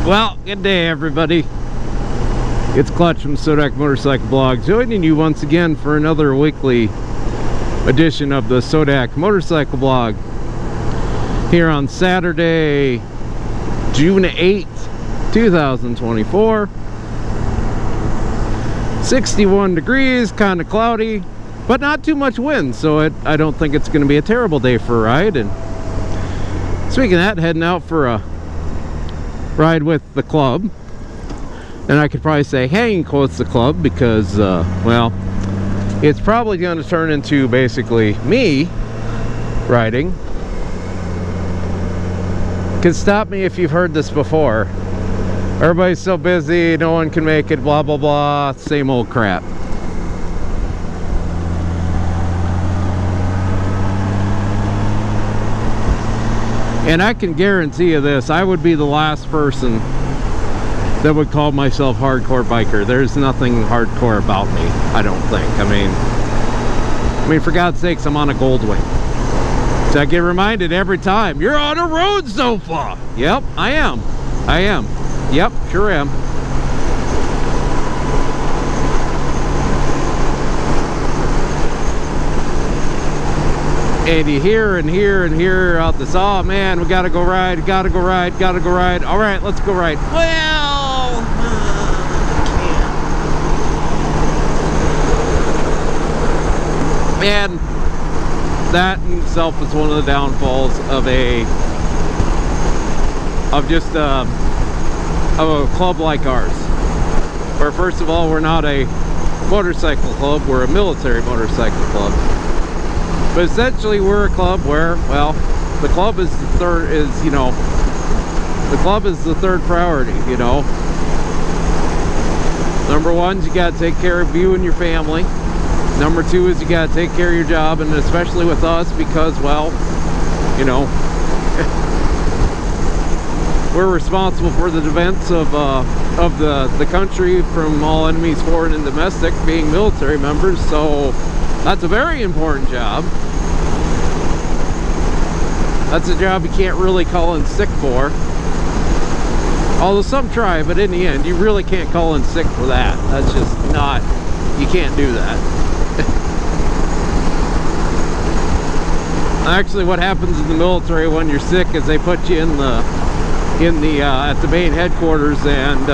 Well, good day everybody. It's Clutch from Sodak Motorcycle Blog, joining you once again for another weekly edition of the Sodak Motorcycle Blog here on Saturday, June 8th, 2024. 61 degrees, kind of cloudy, but not too much wind, so I don't think it's going to be a terrible day for a ride. And speaking of that, heading out for a ride with the club. And I could probably say hanging quotes the club because, well, it's probably going to turn into basically me riding. Can stop me if you've heard this before. Everybody's so busy, no one can make it, blah, blah, blah, same old crap. And I can guarantee you this, I would be the last person that would call myself hardcore biker. There's nothing hardcore about me, I don't think. I mean, for God's sakes, I'm on a Goldwing. So I get reminded every time, you're on a road sofa. Yep, I am. Yep, sure am. And you hear and hear out this, oh man, we gotta go ride. All right, let's go ride. Well, man, that in itself is one of the downfalls of a club like ours, where first of all, we're not a motorcycle club, we're a military motorcycle club. But essentially we're a club where, well, the club is the third priority, you know. Number one is you gotta take care of you and your family. Number two is you gotta take care of your job, and especially with us because, well, you know, we're responsible for the defense of the country from all enemies, foreign and domestic, being military members. So that's a very important job. That's a job you can't really call in sick for. Although some try, but in the end, you really can't call in sick for that. That's just not, you can't do that. Actually, what happens in the military when you're sick is they put you at the main headquarters, and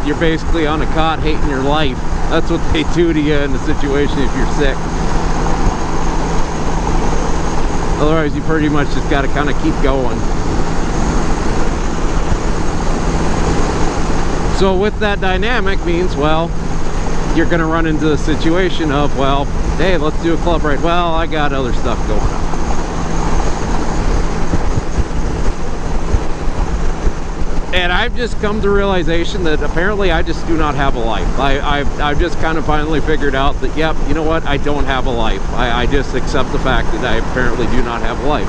you're basically on a cot hating your life. That's what they do to you in a situation if you're sick. Otherwise, you pretty much just got to kind of keep going. So with that dynamic means, well, you're going to run into the situation of, well, hey, let's do a club ride. Well, I got other stuff going on. And I've just come to the realization that apparently I just do not have a life. I've just kind of finally figured out that, yep, you know what, I don't have a life. I just accept the fact that I apparently do not have a life.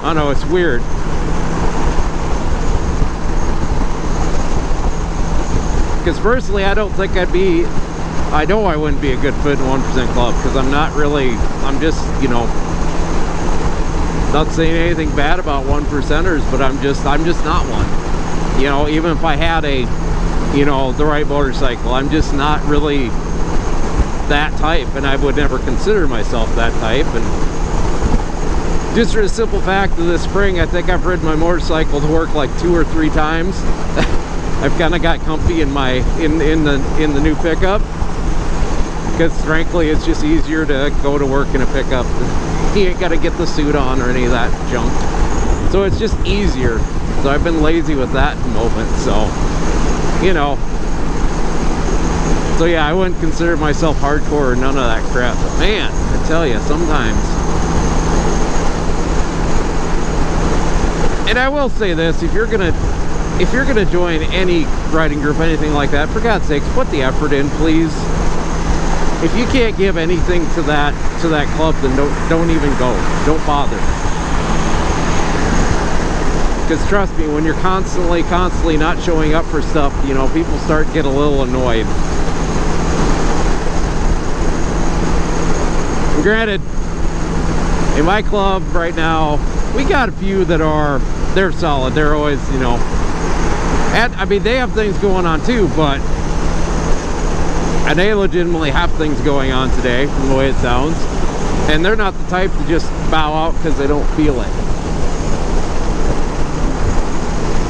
I know, it's weird. Because personally, I don't think I know I wouldn't be a good fit in 1% Club, because I'm not really, I'm just, you know, not saying anything bad about 1%ers, but I'm just not one. You know, even if I had the right motorcycle, I'm just not really that type, and I would never consider myself that type. And just for the simple fact of this spring, I think I've ridden my motorcycle to work like 2 or 3 times. I've kind of got comfy in the new pickup, because frankly, it's just easier to go to work in a pickup. You ain't got to get the suit on or any of that junk, so it's just easier. So I've been lazy with that moment, so, you know. So yeah, I wouldn't consider myself hardcore or none of that crap, but man, I tell you, sometimes. And I will say this, if you're gonna join any riding group, anything like that, for God's sakes, put the effort in, please. If you can't give anything to that club, then don't even go. Don't bother. Because trust me, when you're constantly not showing up for stuff, you know, people start to get a little annoyed. And granted, In my club right now, we got a few that they're solid. They're always, you know, and I mean, they have things going on too, and they legitimately have things going on today from the way it sounds. And they're not the type to just bow out because they don't feel it.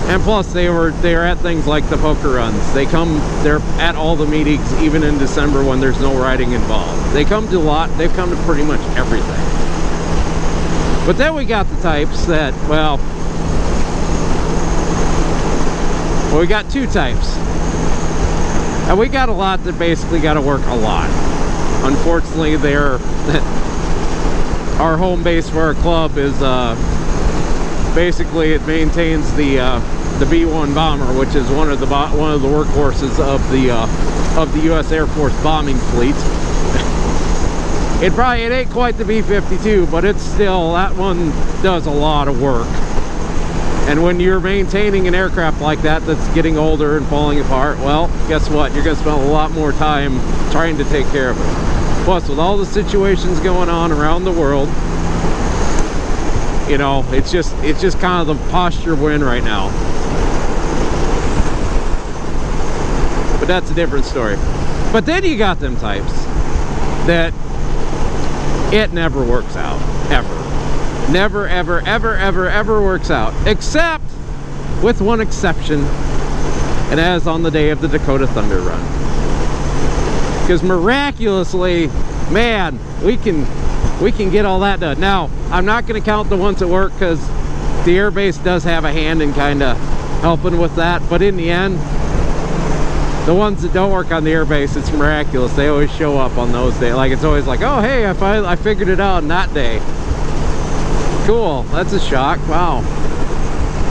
And plus, they're at things like the poker runs. They're at all the meetings, even in December when there's no riding involved. They've come to pretty much everything. But then we got the types that, well, we got two types. And we got a lot that basically got to work a lot. Unfortunately, our home base for our club is basically it maintains the B-1 bomber, which is one of the workhorses of the U.S. Air Force bombing fleet. It ain't quite the B-52, but it's still, that one does a lot of work. And when you're maintaining an aircraft like that that's getting older and falling apart, well, guess what? You're going to spend a lot more time trying to take care of it. Plus, with all the situations going on around the world, you know, it's just kind of the posture we're in right now. But that's a different story. But then you got them types that it never works out, ever. Never, ever, ever, ever, ever works out, except with one exception, and as on the day of the Dakota Thunder Run. Because miraculously, man, we can get all that done. Now, I'm not going to count the ones at work because the airbase does have a hand in kind of helping with that. But in the end, the ones that don't work on the airbase, it's miraculous. They always show up on those days. Like, it's always like, oh, hey, I figured it out on that day. Cool. That's a shock. Wow.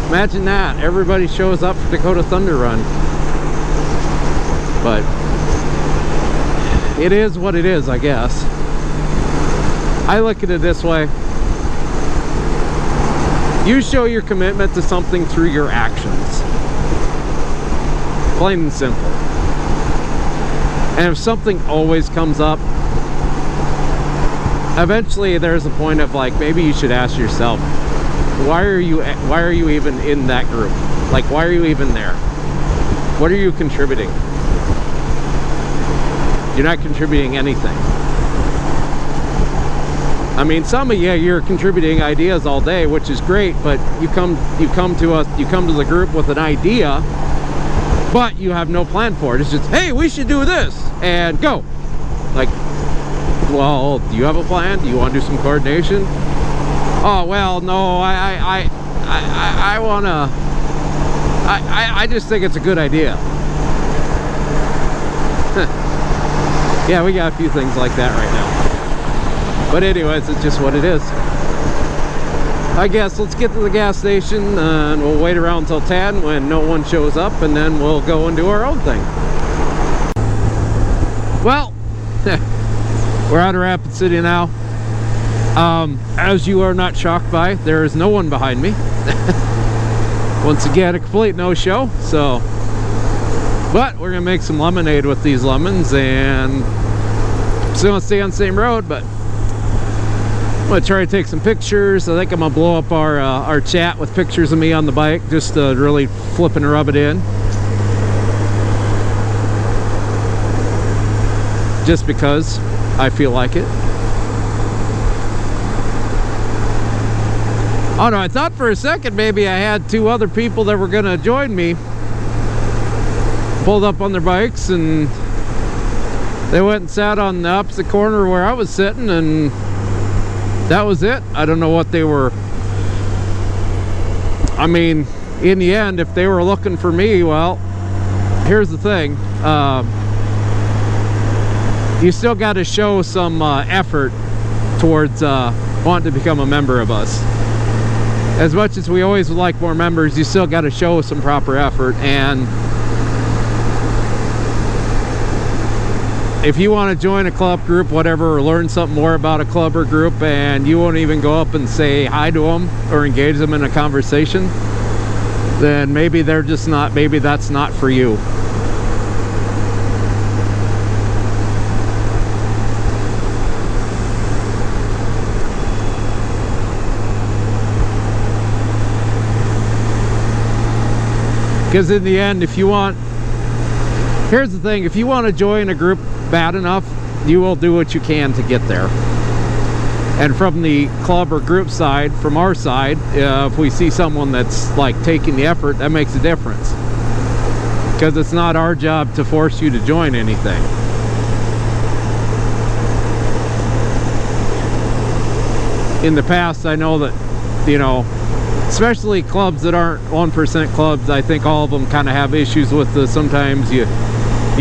Imagine that. Everybody shows up for Dakota Thunder Run. But it is what it is, I guess. I look at it this way. You show your commitment to something through your actions. Plain and simple. And if something always comes up, eventually there's a point of like, maybe you should ask yourself, why are you even in that group? Like, why are you even there? What are you contributing? You're not contributing anything. I mean, some of you, you're contributing ideas all day, which is great, but you come to the group with an idea, but you have no plan for it. It's just, hey, we should do this, and go. Like, well, do you have a plan? Do you want to do some coordination? Oh, well, no, I just think it's a good idea. Yeah, we got a few things like that right now. But anyways, it's just what it is. I guess let's get to the gas station and we'll wait around until 10 when no one shows up, and then we'll go and do our own thing. Well, we're out of Rapid City now. As you are not shocked by, there is no one behind me. Once again, a complete no-show. So, but we're gonna make some lemonade with these lemons, and still gonna stay on the same road, but I'm gonna try to take some pictures. I think I'm gonna blow up our chat with pictures of me on the bike, just to really flip and rub it in. Just because I feel like it. Oh no, I thought for a second maybe I had two other people that were gonna join me. Pulled up on their bikes and they went and sat on the opposite corner where I was sitting, and that was it. I don't know what they were. I mean, in the end, if they were looking for me, well, here's the thing. You still got to show some effort towards wanting to become a member of us. As much as we always would like more members, you still got to show some proper effort. And if you want to join a club group, whatever, or learn something more about a club or group, and you won't even go up and say hi to them or engage them in a conversation, then maybe they're just not, maybe that's not for you. Because in the end, if you want, here's the thing, if you want to join a group bad enough, you will do what you can to get there. And from the club or group side, from our side, if we see someone that's like taking the effort, that makes a difference. Because it's not our job to force you to join anything. In the past, I know that, you know, especially clubs that aren't 1% clubs, I think all of them kind of have issues with the, sometimes you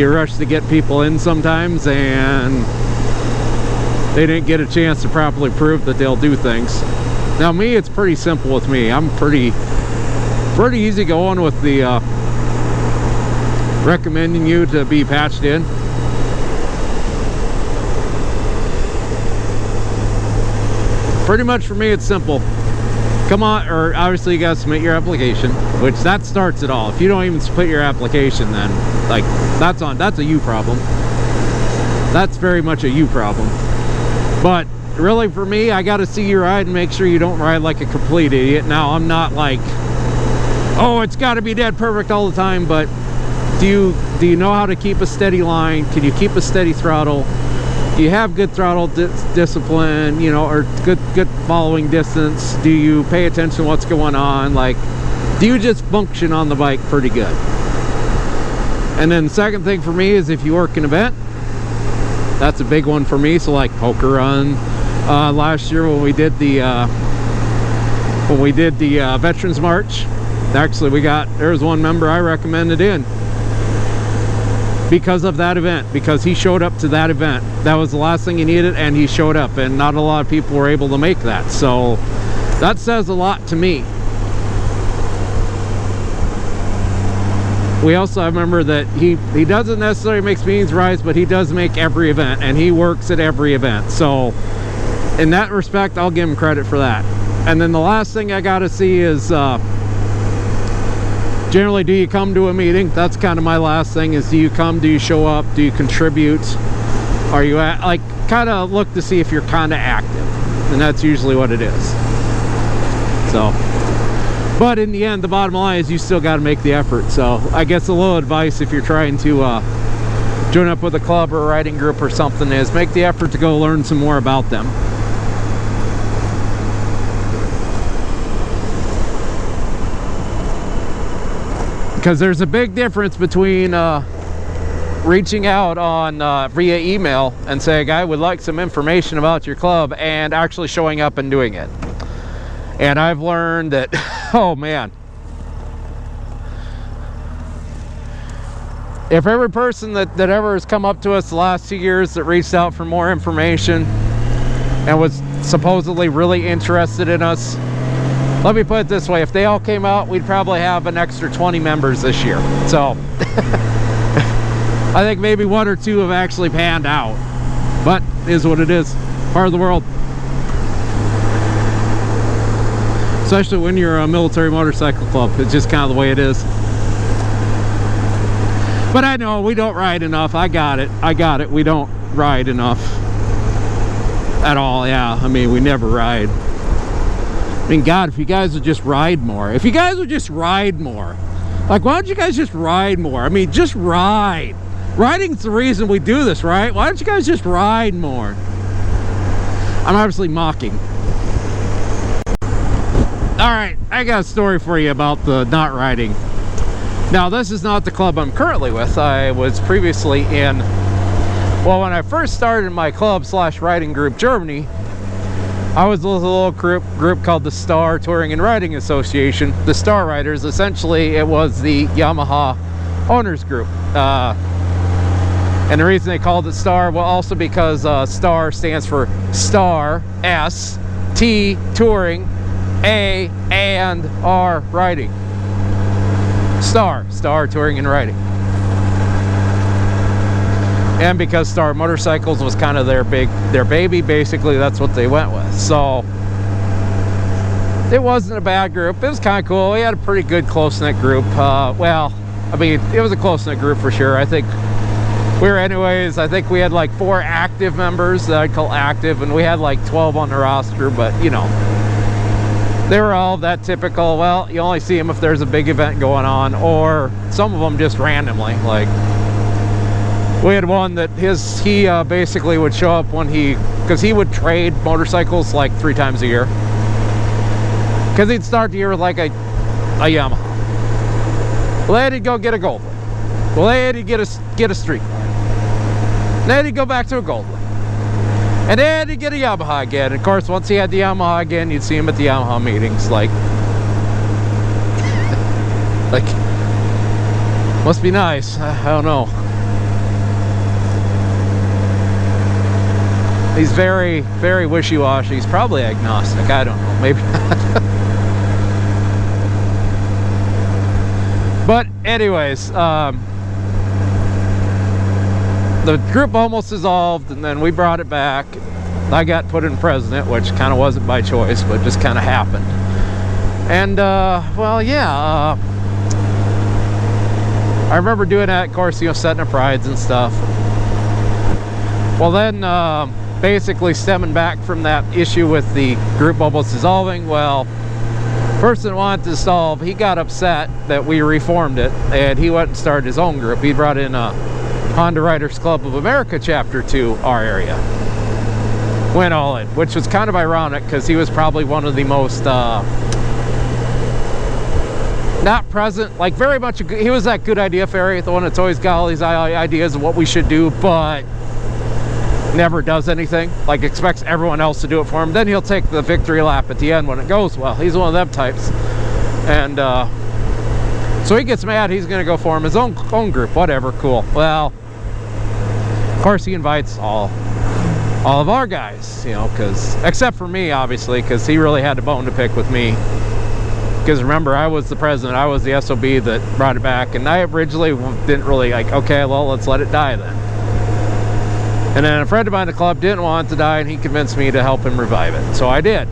rush to get people in sometimes, and they didn't get a chance to properly prove that they'll do things. Now me, it's pretty simple with me. I'm pretty easy going with the recommending you to be patched in. Pretty much for me, it's simple. Come on, or obviously you gotta submit your application, which that starts it all. If you don't even submit your application, then like that's a you problem. That's very much a you problem. But really for me, I gotta see you ride and make sure you don't ride like a complete idiot. Now I'm not like, oh, it's gotta be dead perfect all the time, but do you know how to keep a steady line? Can you keep a steady throttle? Do you have good throttle discipline, you know, or good following distance? Do you pay attention to what's going on? Like, do you just function on the bike pretty good? And then the second thing for me is if you work an event, that's a big one for me. So like Poker Run, last year when we did the Veterans March, actually there was one member I recommended in because of that event, because he showed up to that event. That was the last thing he needed, and he showed up, and not a lot of people were able to make that. So that says a lot to me. We also have a member that he doesn't necessarily make meetings rides, but he does make every event, and he works at every event. So in that respect, I'll give him credit for that. And then the last thing I gotta see is generally, do you come to a meeting? That's kind of my last thing, is do you come, do you show up, do you contribute? Are you like, kind of look to see if you're kind of active, and that's usually what it is. So, but in the end, the bottom line is you still got to make the effort. So I guess a little advice if you're trying to join up with a club or a riding group or something is make the effort to go learn some more about them. Because there's a big difference between reaching out on via email and saying I would like some information about your club, and actually showing up and doing it. And I've learned that, oh man, if every person that ever has come up to us the last 2 years that reached out for more information and was supposedly really interested in us, let me put it this way, if they all came out, we'd probably have an extra 20 members this year. So I think maybe 1 or 2 have actually panned out, but it is what it is. Part of the world. Especially when you're a military motorcycle club, it's just kind of the way it is. But I know we don't ride enough. I got it. We don't ride enough at all. Yeah, I mean, we never ride. I mean, God, if you guys would just ride more. If you guys would just ride more. Like, why don't you guys just ride more? I mean, just ride. Riding's the reason we do this, right? Why don't you guys just ride more? I'm obviously mocking. Alright, I got a story for you about the not riding. Now, this is not the club I'm currently with. I was previously in, well, when I first started my club / riding group, Germany, I was with a little group called the Star Touring and Riding Association. The Star Riders, essentially, it was the Yamaha owners group. And the reason they called it Star, well, also because Star stands for Star, S, T, Touring, A, and R, Riding. Star Touring and Riding. And because Star Motorcycles was kind of their baby, basically that's what they went with. So it wasn't a bad group. It was kind of cool. We had a pretty good close-knit group. Well, I mean, it was a close-knit group for sure. I think we were, anyways, I think we had like 4 active members that I'd call active, and we had like 12 on the roster, but you know, They were all that typical, well, you only see them if there's a big event going on, or some of them just randomly. Like, we had one that he basically would show up when because he would trade motorcycles like 3 times a year. Because he'd start the year with like a Yamaha. Well, then he'd go get a Goldwing. Well, then he'd get a Street Glide. Then he'd go back to a Goldwing. And then he'd get a Yamaha again. And of course, once he had the Yamaha again, you'd see him at the Yamaha meetings. Like, must be nice. I don't know. He's very, very wishy-washy. He's probably agnostic. I don't know. Maybe not. But anyways, the group almost dissolved, and then we brought it back. I got put in president, which kind of wasn't by choice, but just kind of happened. And well, yeah, I remember doing that, of course, you know, setting up rides and stuff. Well, then basically stemming back from that issue with the group almost dissolving, well, person wanted to dissolve, he got upset that we reformed it, and he went and started his own group. He brought in a Honda Riders Club of America chapter to our area. Went all in, which was kind of ironic because he was probably one of the most not present, like very much he was that good idea fairy, the one that's always got all these ideas of what we should do, but never does anything, like expects everyone else to do it for him. Then he'll take the victory lap at the end when it goes well. He's one of them types. And so he gets mad, he's gonna go form his own group, whatever, cool. Well, of course he invites all of our guys, you know, because except for me, obviously, because he really had a bone to pick with me. Because remember, I was the president, I was the SOB that brought it back, and I originally didn't really like, okay, well, let's let it die then. And then a friend of mine in the club didn't want it to die, and he convinced me to help him revive it. So I did.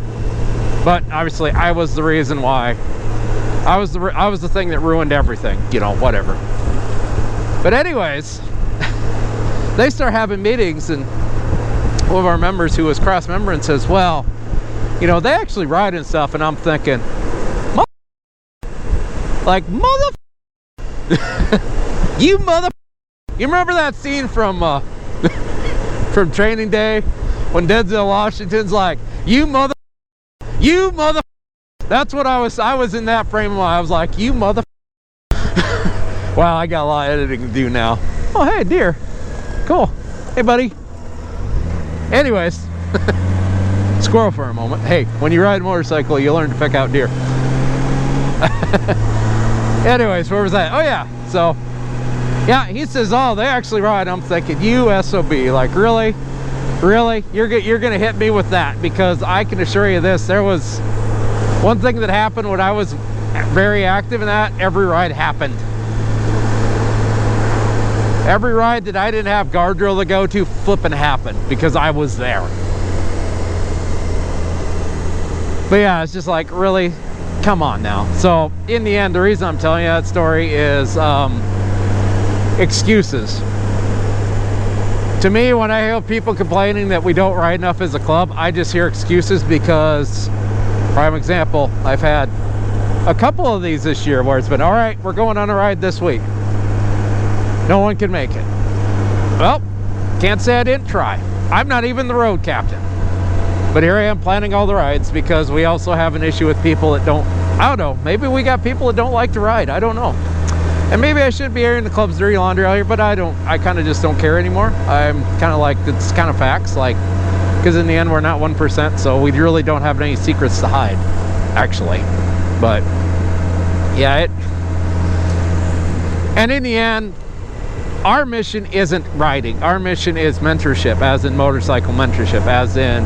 But obviously, I was the reason why. I was the thing that ruined everything, you know, whatever. But anyways, they start having meetings, and one of our members who was cross-member says, well, you know, they actually ride and stuff, and I'm thinking, you mother, you remember that scene from from Training Day when Denzel Washington's like, you mother, that's what I was in that frame of mind. I was like, you mother. Wow, I got a lot of editing to do now. Oh, hey, deer. Cool. Hey, buddy. Anyways, squirrel for a moment. Hey, when you ride a motorcycle, you learn to pick out deer. Anyways, where was that? Oh, yeah. So, yeah, he says, oh, they actually ride. I'm thinking, you SOB. Like, really? Really? You're gonna hit me with that? Because I can assure you this, there was one thing that happened when I was very active in that, every ride happened. Every ride that I didn't have guardrail to go to flipping happened because I was there. But yeah, it's just like, really, come on now. So in the end, the reason I'm telling you that story is excuses. To me, when I hear people complaining that we don't ride enough as a club, I just hear excuses because, prime example, I've had a couple of these this year where it's been, all right, we're going on a ride this week. No one can make it. Well, can't say I didn't try. I'm not even the road captain. But here I am planning all the rides because we also have an issue with people that don't, I don't know, maybe we got people that don't like to ride. I don't know. And maybe I should be airing the club's dirty laundry out here, but I kind of just don't care anymore. I'm kind of like, it's kind of facts, like, because in the end we're not 1%, so we really don't have any secrets to hide, actually. But yeah, and in the end, our mission isn't riding. Our mission is mentorship, as in motorcycle mentorship, as in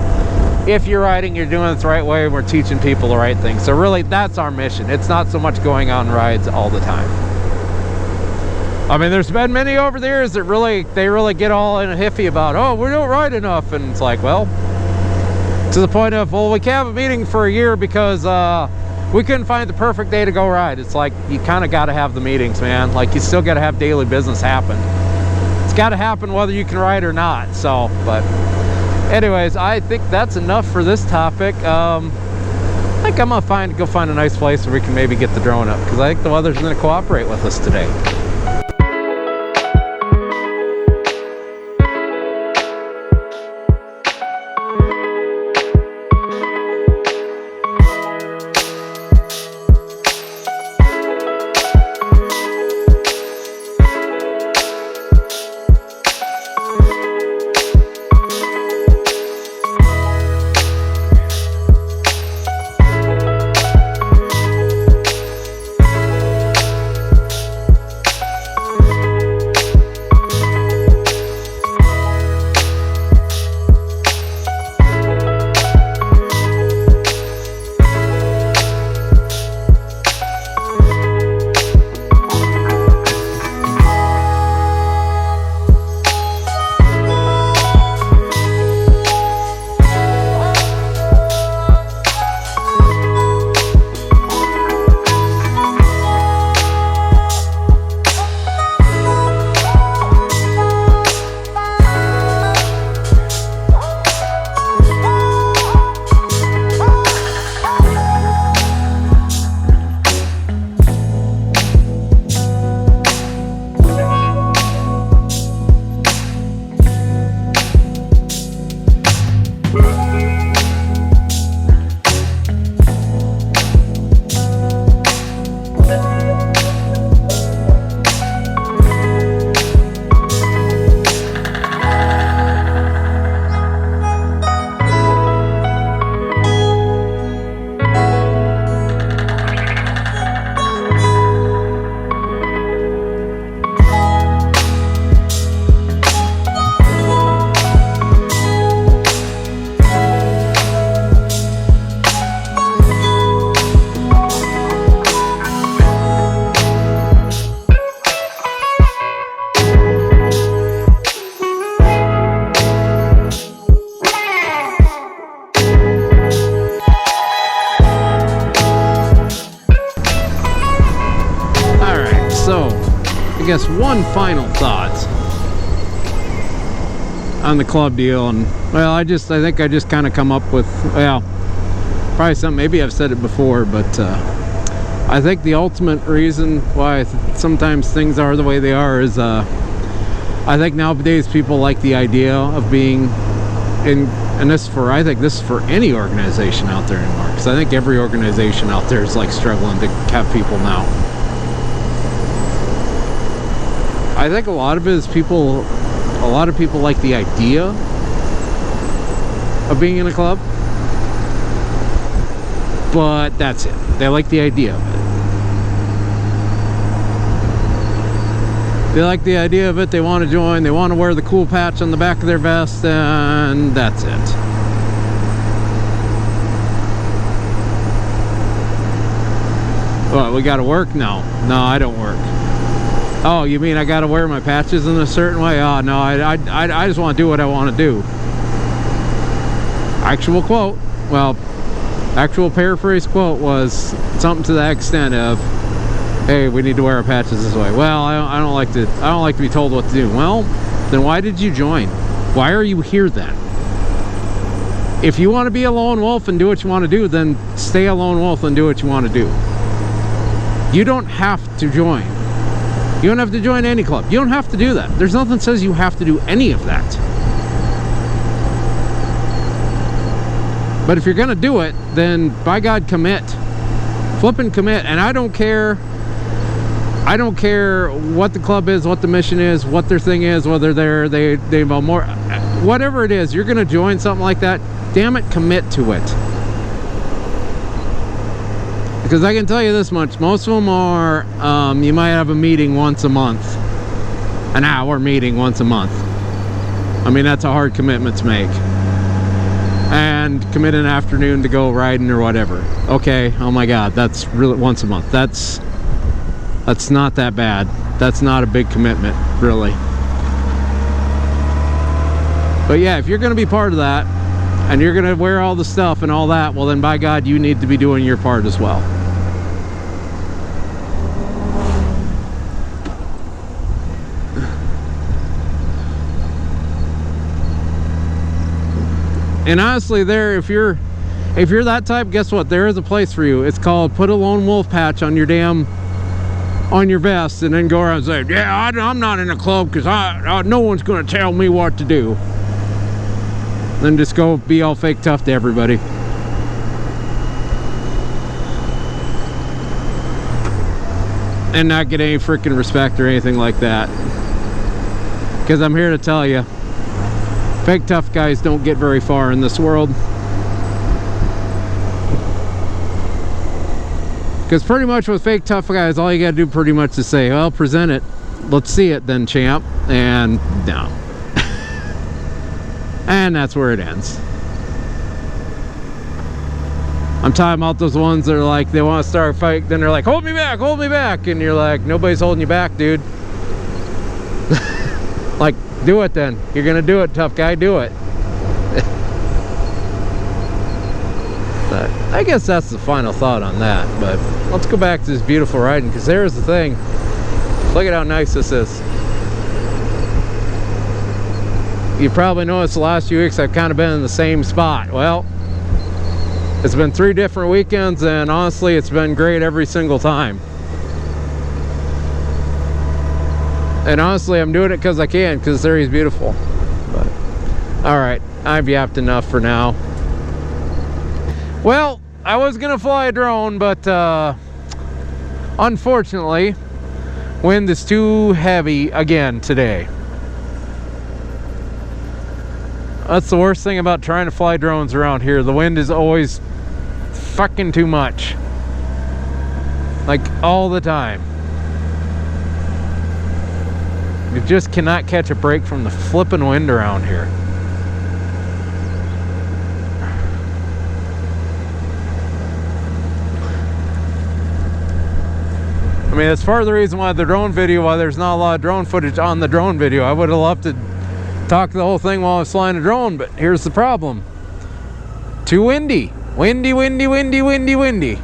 if you're riding, you're doing it the right way, and we're teaching people the right thing. So really, that's our mission. It's not so much going on rides all the time. I mean, there's been many over the years that they really get all in a hiffy about, oh, we don't ride enough. And it's like, well, to the point of, well, we can't have a meeting for a year because we couldn't find the perfect day to go ride. It's like, you kind of got to have the meetings, man. Like, you still got to have daily business happen. It's got to happen whether you can ride or not. So, but anyways, I think that's enough for this topic. I think I'm gonna go find a nice place where we can maybe get the drone up, because I think the weather's gonna cooperate with us today. I guess one final thought on the club deal, and well, I think I just kind of come up with, well, probably something, maybe I've said it before, but I think the ultimate reason why sometimes things are the way they are is I think nowadays people like the idea of being in, and I think this is for any organization out there anymore, because I think every organization out there is like struggling to have people now. I think a lot of it is a lot of people like the idea of being in a club, but that's it. They like the idea of it. They like the idea of it, they want to join, they want to wear the cool patch on the back of their vest, and that's it. Well, we gotta work? No, I don't work. Oh, you mean I gotta wear my patches in a certain way? Oh, no, I just want to do what I want to do. Actual quote, well, actual paraphrase quote was something to the extent of, hey, we need to wear our patches this way. Well, I don't like to be told what to do. Well, then why did you join? Why are you here then? If you want to be a lone wolf and do what you want to do, then stay a lone wolf and do what you want to do. You don't have to join. You don't have to join any club. You don't have to do that. There's nothing that says you have to do any of that. But if you're gonna do it, then by God, commit. Flippin' commit. And I don't care what the club is, what the mission is, what their thing is, whether they more, whatever it is, you're gonna join something like that, damn it, commit to it. Because I can tell you this much, most of them are, you might have a meeting once a month, an hour meeting once a month. I mean, that's a hard commitment to make. And commit an afternoon to go riding or whatever. Okay, oh my God, that's really once a month. That's not that bad. That's not a big commitment, really. But yeah, if you're gonna be part of that, and you're gonna wear all the stuff and all that, well then by God, you need to be doing your part as well. And honestly, if you're If you're that type, guess what? There is a place for you. It's called put a lone wolf patch on your vest, and then go around and say, yeah, I'm not in a club because no one's going to tell me what to do. Then just go be all fake tough to everybody. And not get any freaking respect or anything like that. Because I'm here to tell you, fake tough guys don't get very far in this world. Because pretty much with fake tough guys, all you gotta do pretty much is say, well, present it. Let's see it then, champ. And no. And that's where it ends. I'm talking about those ones that are like, they want to start a fight, then they're like, hold me back, and you're like, nobody's holding you back, dude. Like, do it then. You're gonna do it, tough guy, do it. But I guess that's the final thought on that. But let's go back to this beautiful riding, because there's the thing. Look at how nice this is. You probably noticed the last few weeks I've kind of been in the same spot. Well, it's been 3 different weekends, and honestly, it's been great every single time. And honestly, I'm doing it because I can, because this area is beautiful. But all right, I've yapped enough for now. Well, I was gonna fly a drone, but unfortunately, wind is too heavy again today. That's the worst thing about trying to fly drones around here. The wind is always fucking too much. Like, all the time. You just cannot catch a break from the flipping wind around here. I mean, that's part of the reason why the drone video, why there's not a lot of drone footage on the drone video. I would have loved to talk the whole thing while I was flying a drone, but here's the problem. Too windy. Windy, windy, windy, windy, windy.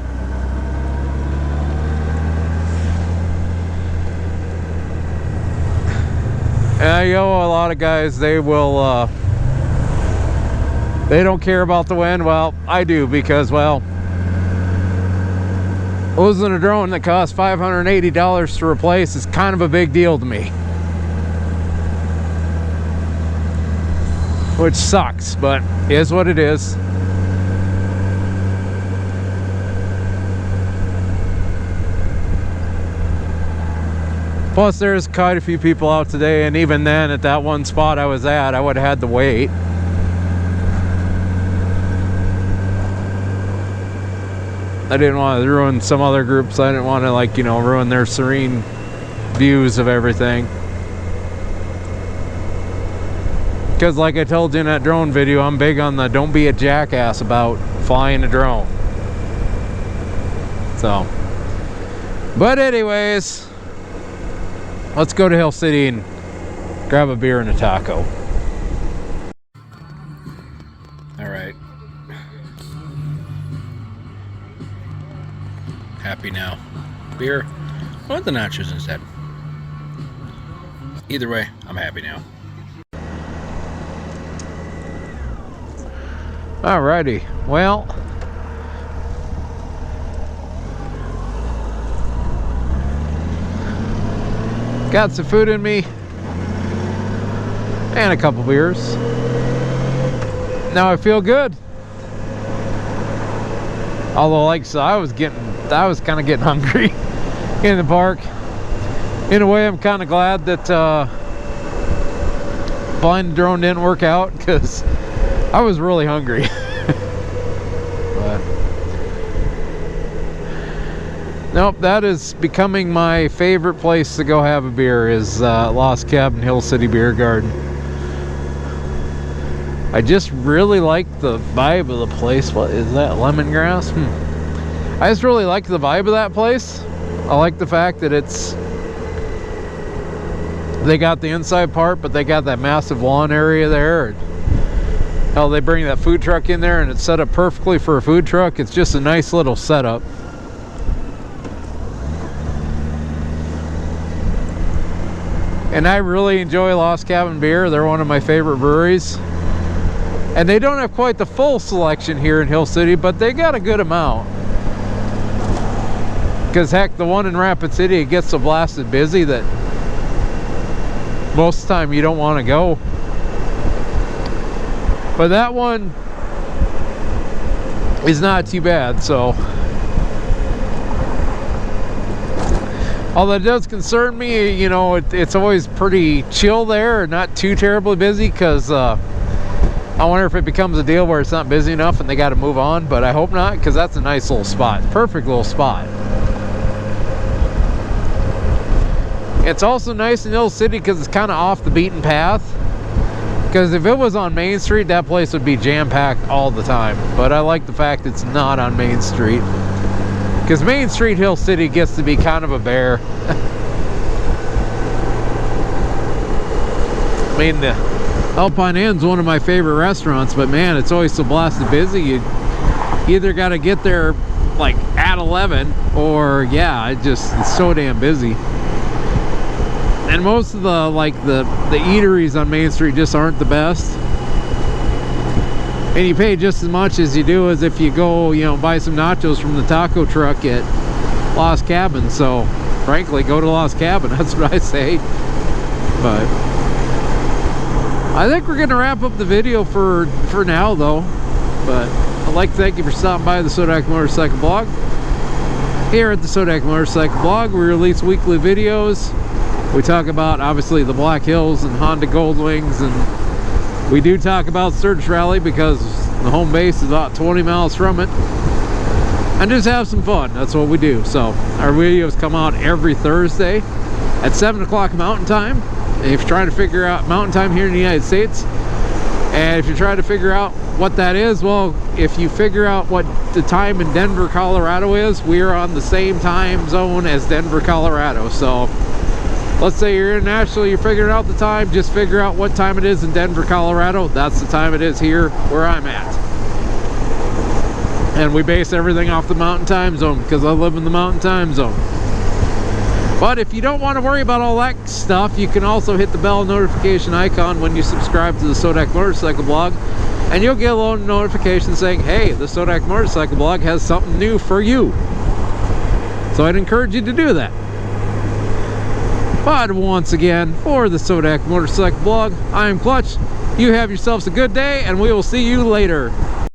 And you know, a lot of guys, they will, they don't care about the wind. Well, I do, because, well, losing a drone that costs $580 to replace is kind of a big deal to me. Which sucks, but is what it is. Plus, there's quite a few people out today, and even then, at that one spot I was at, I would have had to wait. I didn't want to ruin some other groups. I didn't want to, like, you know, ruin their serene views of everything. Because like I told you in that drone video, I'm big on the don't be a jackass about flying a drone. So, but anyways, let's go to Hill City and grab a beer and a taco. All right. Happy now. Beer or the nachos instead. Either way, I'm happy now. Alrighty, well, got some food in me and a couple beers. Now I feel good. Although, like so, I was kind of getting hungry in the park. In a way, I'm kind of glad that flying the drone didn't work out, because I was really hungry. But nope, that is becoming my favorite place to go have a beer, is Lost Cabin Hill City Beer Garden. I just really like the vibe of the place. What is that, lemongrass? I just really like the vibe of that place. I like the fact that they got the inside part, but they got that massive lawn area there. Hell, they bring that food truck in there and it's set up perfectly for a food truck. It's just a nice little setup. And I really enjoy Lost Cabin beer. They're one of my favorite breweries. And they don't have quite the full selection here in Hill City, but they got a good amount. Because heck, the one in Rapid City, it gets so blasted busy that most of the time you don't want to go. But that one is not too bad, so. Although it does concern me, you know, it's always pretty chill there, not too terribly busy, because I wonder if it becomes a deal where it's not busy enough and they got to move on, but I hope not, because that's a nice little spot. Perfect little spot. It's also nice in Hill City because it's kind of off the beaten path. Because if it was on Main Street, that place would be jam-packed all the time. But I like the fact it's not on Main Street. Because Main Street, Hill City gets to be kind of a bear. I mean, the Alpine Inn's one of my favorite restaurants, but man, it's always so blasted busy. You either got to get there like at 11, or yeah, it's so damn busy. And most of the the eateries on Main Street just aren't the best. And you pay just as much as you do as if you go, you know, buy some nachos from the taco truck at Lost Cabin. So, frankly, go to Lost Cabin. That's what I say. But I think we're going to wrap up the video for now, though. But I'd like to thank you for stopping by the Sodak Motorcycle Blog. Here at the Sodak Motorcycle Blog, we release weekly videos. We talk about, obviously, the Black Hills and Honda Goldwings, and we do talk about Search Rally because the home base is about 20 miles from it. And just have some fun. That's what we do. So our videos come out every Thursday at 7 o'clock Mountain Time. And if you're trying to figure out Mountain Time here in the United States, and if you're trying to figure out what that is, well, if you figure out what the time in Denver, Colorado is, we are on the same time zone as Denver, Colorado. So let's say you're international, you're figuring out the time, just figure out what time it is in Denver, Colorado. That's the time it is here where I'm at. And we base everything off the Mountain Time Zone because I live in the Mountain Time Zone. But if you don't want to worry about all that stuff, you can also hit the bell notification icon when you subscribe to the Sodak Motorcycle Blog, and you'll get a little notification saying, hey, the Sodak Motorcycle Blog has something new for you. So I'd encourage you to do that. But once again, for the Sodak Motorcycle Blog, I am Clutch. You have yourselves a good day, and we will see you later.